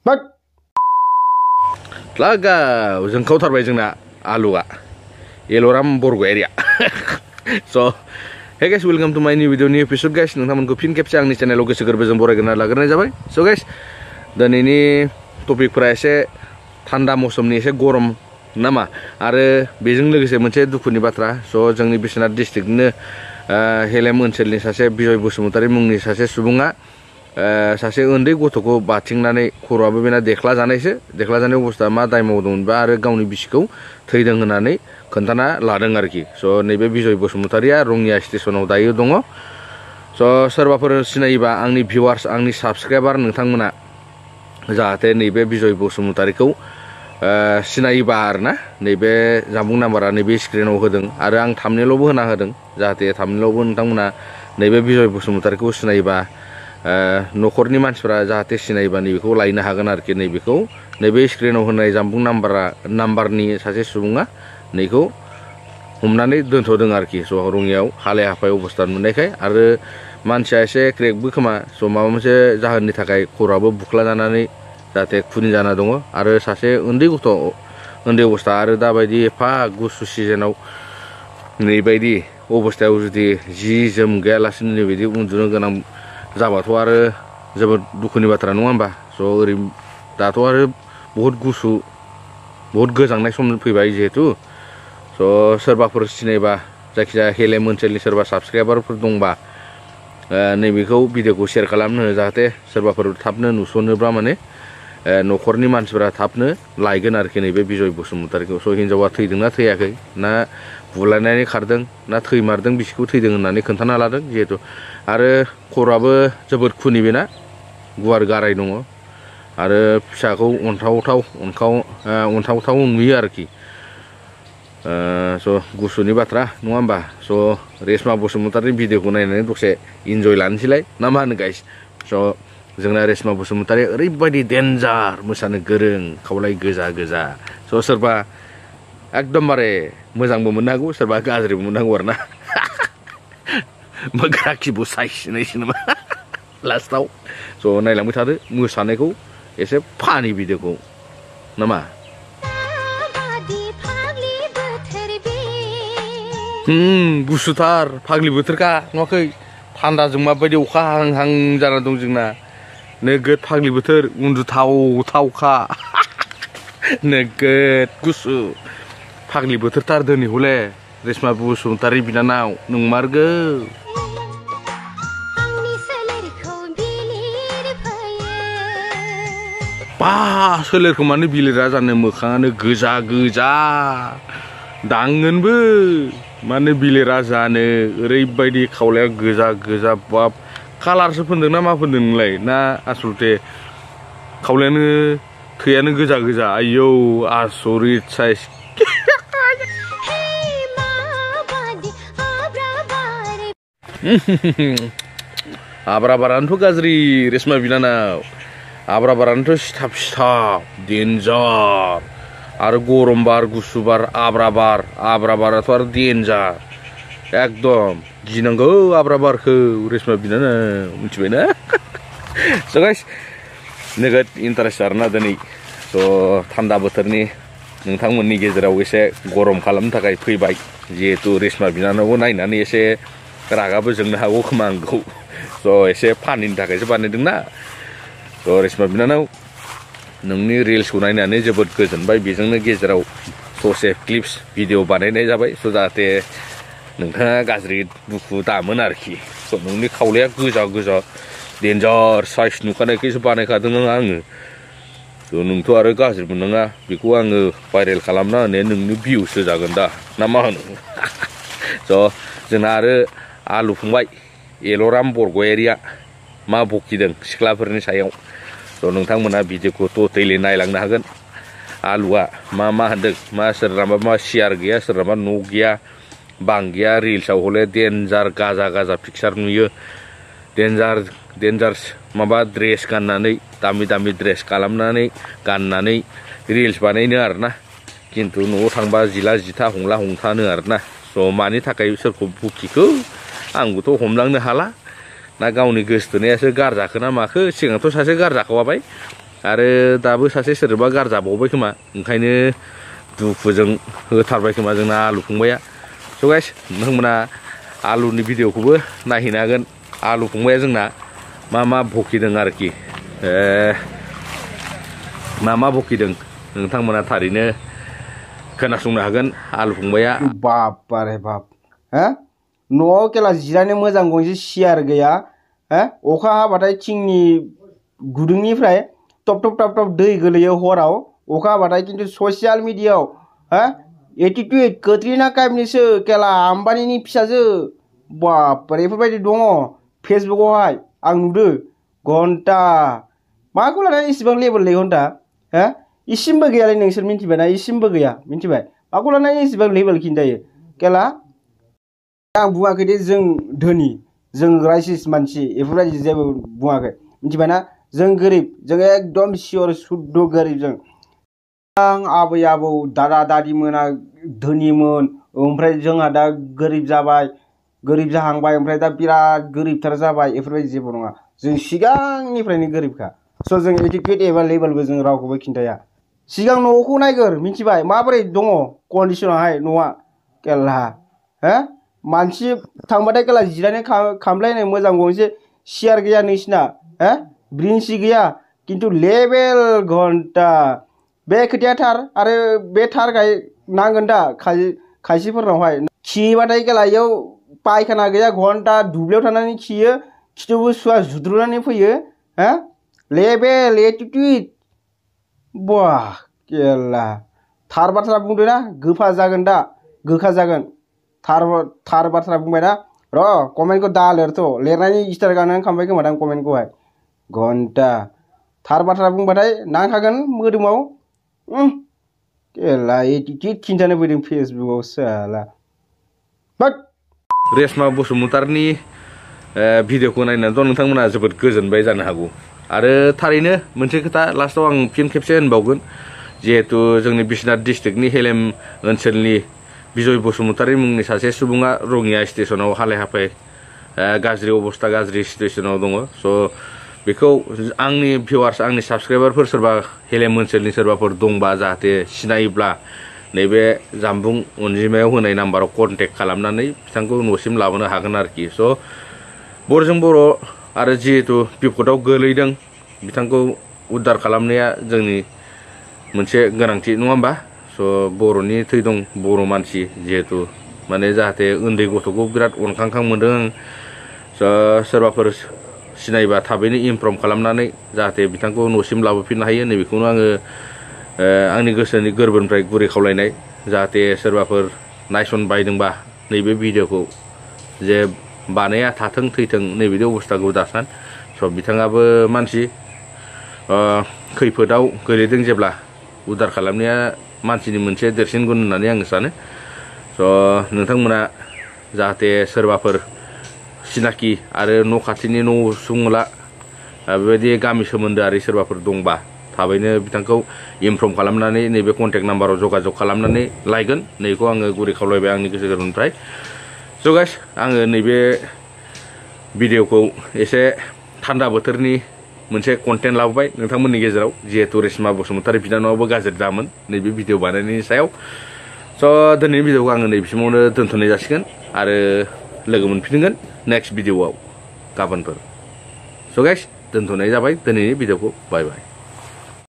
Bak. Laga, जों खावथारबाय जोंना आलुआ एल'राम बरग' area so hey guys, welcome to my new video, new episode guys. नोंथांमोनखौ फिन खेबसे आंनि चेनेलाव गोसो गोरबोजों बरायग्रोना लाग्रोनाय जाबाय. So guys, दिनैनि टपिकफोरा एसे थान्दा मौसमनि एसे गरम नामा आरो बेजों लोगोसे मोनसे दुखुनि बाथ्रा. So जोंनि बिश्वनाथ डिस्ट्रिक्टनो हेलेम ओनसोलनि सासे बिजय बसुमतारी मुंनि सासे सुबुङा सासे उन्दै गथ'खौ बाथिंनानै खर'आबो बेना देख्ला जानाय अबस्था मा दाय मावदोंमोनबा आरो गावनि बिसिखौ थैदों होननानै खोन्थाना लादों आरोखि. स' नैबे बिजय बसुमतारीया रङिया स्टेसनाव दायो दङ. स' सोरबाफोर सिनायोबा आंनि भिउवार्स, आंनि साबस्क्राइबार नोंथांमोना जाहाथे नैबे बिजय बसुमतारीखौ सिनायोबा आरोना नैबे जानबुं नाम्बारा नैबे स्क्रिनाव होदों आरो आं थाम्बनेइलावबो होना होदों. जाहाथे थाम्बनेइलावबो नोंथांमोना नैबे बिजय बसुमतारीखौ सिनायोबा न'खरनि मानसिफोरा जाहाथे सिनायोबा नैबेखौ लायनो हागोन आरोखि. नैबेखौ नैबे स्क्रिनाव होनाय जानबुं नाम्बारनि सासे सुबुङा नैखौ हमनानै दोनथ'दों आरोखि. स' रङियाव हालाय हाफाय अबस्था नुनायखाय आरो मानसिया एसे क्रेकबो खोमा. स' माबा मोनसे जाहोननि थाखाय खर'आबो बुख्ला जानानै जाहाथे खुनि जाना दङ आरो सासे उन्दै गथ' उन्दै अबस्था आरो दाबायदि एफा गुसु सिजोनाव नैबायदि अबस्थायाव जुदि जि जोम गैयालासिनो नैबायदि उन्दुनो गोनां जाबाथ' आरो जोबोद दुखुनि बाथ्रा नङा होमबा. स' ओरै दाथ' आरो बहुद गुसु बहुद गोजांनाय सम फैबाय जिहेथु. स' सोरबाफोर सिनायबा जायखिजाया हेलेम ओनसोलनि सोरबा साबस्क्राइबारफोर दंबा नैबेखौ भिडिअखौ शेयार खालामनो जाहाथे सोरबाफोर थाबनो नुस'नोब्ला माने न'खरनि मानसिफोरा थाबनो लायगोन आरोखि नैबे बिजय बसुमतारीखौ. स' हिनजावा थैदोंना थैयाखै ना बुलायनानै खारदों ना थैमारदों बिसिखौ थैदों होननानै खोन्थाना लादों जिहेथु. आरो खर'आबो जोबोद खुनि बेना गुवार गाराय दङ आरो फिसाखौ अन्थावथाव नुयो आरोखि. स' गुसुनि बाथ्रा नङा होमबा. स' रेशमा बसुमतारीनि भिडिअखौ नायनानै दसे इन्जय लानोसैलाय ना मा होनो गाइस. स' जोंना रेशमा बसुमतारी ओरैबायदि डेन्जार मोसानो गोरों, खावलाय गोजा गोजा. स' सोरबा एकदमबारे मोजांबो मोननो हागौ, सोरबा गाज्रिबो मोननो हागौ आरोना. मोग्राखिबो साइसिनायसो नामा लास्टाव. स' नायलांबाय थादो मोसानायखौ एसे फानि भिडिअखौ नामा. गुसुथार फाग्लि बोथोरखा नुवाखै. थान्दाजों माबायदि अखा हाहां जाना दं जोंना. नोगोद फाग्लि बोथोर, उन्दुथावथावखा. नोगोद गुसु फाग्लि बोथोरथार दिनै हले रेशमा बसुमतारी बिनानाव नंमारगौ. बा सोलेरखौ मानो बिलिरा जानो, मोखाङानो गोजा गोजा दांगोनबो मानो बिलिरा जानो. ओरैबायदि खावलाया गोजा गोजा बाब. कालारसो फोनदों ना मा फोनदों नोंलाय ना आसलथे खावलायानो थैयानो गोजा गोजा. आयौ आसरित साइज. आब्राबारानोथ' गाज्रि रेशमा बिनानाव, आब्राबारानोथ' सिथाब डेन्जार. आरो गरम बार गुसु बार आब्राबाराथ' आरो डेन्जार एकदम गिनांगौ आब्राबारखौ रेशमा बिनानाव मिथिबायना. स' गाइस नोगोद इन्टारेस्ट आरोना दिनै. स' थान्दा बोथोरनि नोंथांमोननि गेजेराव एसे गरम खालामनो थाखाय फैबाय जिहेथु रेशमा बिनानावखौ नायनानै एसे रागाबो जोंनो हागौ खोमा आंखौ. स' एसे फानिनि थाखायसो बानायदोंना. स' रेशमा बिनानाव नोंनि रिल्सखौ नायनानै जोबोद गोजोनबाय. बेजोंनो गेजेराव ससे क्लिप्स भिडिअ बानायनाय जाबाय. स' जाहाथे नोंथाङा गाज्रि दुखु दामोन आरोखि. स' नोंनि खावलाया गोजा गोजा डेन्जार साइज नुखानायखायसो बानायखादों आङो. स' नोंथ' आरो गाज्रि मोननाङा, बेखौ आङो भाइरेल खालामना होनाया नोंनि भिउसो जागोन दा ना मा होनो. स' जोंना आरो आलु फंबाय एल'राम बरग' एरिया मा बकिदों सिख्लाफोरनि सायाव. स' नोंथांमोना भिडिअखौ टटेलि नायलांनो हागोन. आलुआ मा होनदों, मा सोरनाबा मा सियार गैया, सोरनाबा न' गैया, बां गैया. रिल्सआव हले डेन्जार गाजा गाजा पिक्सार नुयो. डेन्जार माबा ड्रेस गाननानै दामि दामि ड्रेस खालामनानै गाननानै रिल्स बानायनो आरोना. खिन्थु न'आव थांबा जिला जिथा हंला हंथानो आरोना. स' मानि थाखाय सोरखौ बुखिखौ आंबोथ' हमलांनो हाला ना गावनि गोसोथोनायासो गारजाखो ना माखो. सिगांथ' सासे गारजाखाबाय आरो दाबो सासे सोरबा गारजाबावबाय खोमा ओंखायनो दुखुजों होथारबाय खोमा जोंना आलु फंबाया स' गाइस नोंथांमोना आलुनि भिडिअखौबो नायहैनो हागोन आलु फंबाया जोंना मा भकिदों आरोखि मा भकिदों नोंथांमोना थारैनो खोनासंनो हागोन आलु फंबाया बाप रे बाप न'आव केला जिरायनो मोजां गंसे सियार गैया अखा हाबाथाय थिंनि गुदुंनिफ्राय टप टप टप टप दै गोलैयो हराव अखा हाबाथाय खिन्थु ससियेल मिडियायाव एटिट्युड कट्रिना काइफनिसो केला आम्बानीनि फिसाजो बाप रे बेफोरबायदि दङ फेसबुकआवहाय आं नुदों घन्टा माखौ लानानै इसिबां लेभेल लै घन्टा इसिमबो गैयालै नोंसोर मिन्थिबायना इसिमबो गैया मिन्थिबाय माखौ लानानै इसिबां लेभेल खिन्थायो केला आं बुङाखै दे जों धोनि जों राइसिस मानसि बेफोरबायदि जेबो बुङाखै मिन्थिबायना जों गोरिब जों एकदम सियर शुद्ध गोरिब जों आबै आबौ दादा दादि मोना धोनिमोन ओमफ्राय जोंहा दा गोरिब जाबाय गोरिब जाहांबाय ओमफ्राय दा बिराद गोरिबथार जाबाय बेफोरबायदि जेबो नङा जों सिगांनिफ्रायनो गोरिबखा स' जों एटिट्युड एबा लेभेलबो जों रावखौबो खिन्थाया सिगां न'खौ नायगोर मिन्थिबाय माबोरै दङ कन्डिसनाहाय न'आ केला मानसि थांबाथाय केला जिरायनो खामलायनाय मोजां गंसे सियार गैया नोंसिना ब्रिन्सि गैया खिन्थु लेभेल घन्टा बे खोथाया थार आरो बे थार नांगोन दा खायसेफोरनावहाय खिबाथाय केला इयाव पायखाना गैया घन्टा दुब्लियाव थानानै खियो खिथुबो सुवा जुद्रुनानै फैयो लेभेल एटिट्युड बाह केला थार बाथ्रा बुंदो ना गोफा जागोन दा गोखा जागोन थार बाथ्रा बुंबाय ना र' कमेन्टखौ दा लिरथ' लिरनायनि स्टार गाननानै खालामबाय खोमा दां कमेन्टखौहाय घन्टा थार बाथ्रा बुंबाथाय नांखागोन मोदोमाव केला एटिट्युड खिन्थानो फैदों फेसबुकआव साला रेशमा बसुमतारीनि भिडिअखौ नायनानैथ' नोंथांमोना जोबोद गोजोनबाय जानो हागौ आरो थारैनो मोनसे खोथा लास्टआव आं फिन खेबसे होनबावगोन जिहेतु जोंनि बिश्वनाथ डिस्ट्रिक्टनि हेलेम ओनसोलनि बिजय बसुमतारी मुंनि सासे सुबुङा रङिया स्टेशनाव हालाय हाफाय गाज्रि अबस्था गाज्रि सिटुएसनाव दङ स' बेखौ आंनि भिउवार्स आंनि साबस्क्राइबारफोर सोरबा हेलेम ओनसोलनि सोरबाफोर दंबा जाहाथे सिनायोब्ला नैबे जामबुं अनजिमायाव होनाय नाम्बाराव कन्टेक्ट खालामनानै बिथांखौ न'सिम लाबोनो हागोन आरोखि स' बर'जों बर' आरो जिहेतु बिपदआव गोलैदों बिथांखौ उद्धार खालामनाया जोंनि मोनसे गोनांथि नङा होमबा स' बर'नि थै दं बर' मानसि जिहेतु माने जाहाथे उन्दै गथ'खौ बिराद अनखांखां मोनदों आं स' सोरबाफोर सिनायबा थाबैनो इनफर्म खालामनानै जाहाथे बिथांखौ न'सिम लाबोफिननो हायो नैबेखौनो आङो आंनि गोसोनि गोरबोनिफ्राय गुरै खावलायनाय जाहाथे सोरबाफोर नायसनबायदोंबा नैबे भिडिअखौ जे बानाया थाथों थैथों नैबिदि अबस्थाखौ दासान स' बिथाङाबो मानसि खैफोदाव गोलैदों जेब्ला उद्धार खालामनाया मानसिनि मोनसे देरसिन गुन होननानै आङो सानो स' नोंथांमोना जाहाथे सोरबाफोर सिनाखि आरो न' खाथिनि न' उसुंला बेबायदि गामि सोमोन्दोआरि सोरबाफोर दंबा थाबैनो बिथांखौ इनफर्म खालामनानै नैबे कन्टेक्ट नाम्बाराव जगाजग खालामनानै लायगोन नैखौ आङो गुरै खावलायबाय आंनि गोसो गोरबोनिफ्राय स' गाइस आङो नैबे भिडिअखौ एसे थान्दा बोथोरनि मोनसे कन्टेन्ट लाबोबाय नोंथांमोननि गेजेराव जिहेतु रेशमा बसुमतारी बिनानावाबो गाज्रि दामोन नैबे भिडिअ बानायनायनि सायाव स' दिनैनि भिडिअखौ आङो नैबेसिमावनो दोनथ'नाय जासिगोन आरो लोगो मोनफिनगोन नेक्स्ट भिडिअआव गाबोनफोर स' गाइस दोनथ'नाय जाबाय दिनैनि भिडिअखौ बाय बाय